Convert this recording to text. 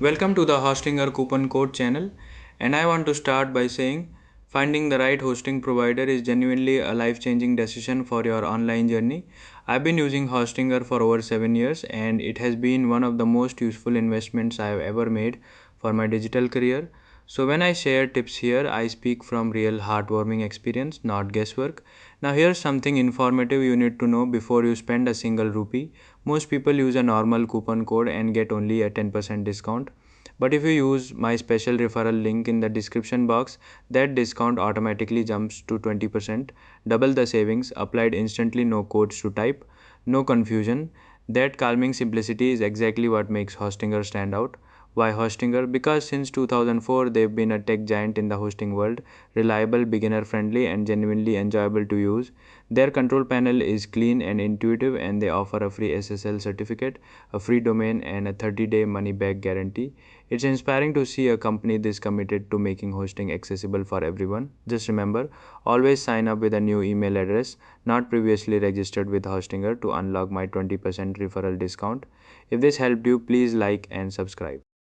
Welcome to the Hostinger Coupon Code channel, and I want to start by saying finding the right hosting provider is genuinely a life changing decision for your online journey. I've been using Hostinger for over 7 years, and it has been one of the most useful investments I have ever made for my digital career. So, when I share tips here, I speak from real heartwarming experience, not guesswork. Now, here's something informative you need to know before you spend a single rupee. Most people use a normal coupon code and get only a 10% discount. But if you use my special referral link in the description box, that discount automatically jumps to 20%, double the savings, applied instantly, no codes to type, no confusion. That calming simplicity is exactly what makes Hostinger stand out. Why Hostinger? Because since 2004, they've been a tech giant in the hosting world, reliable, beginner friendly, and genuinely enjoyable to use. Their control panel is clean and intuitive, and they offer a free SSL certificate, a free domain, and a 30-day money back guarantee. It's inspiring to see a company this committed to making hosting accessible for everyone. Just remember, always sign up with a new email address not previously registered with Hostinger to unlock my 20% referral discount. If this helped you, please like and subscribe.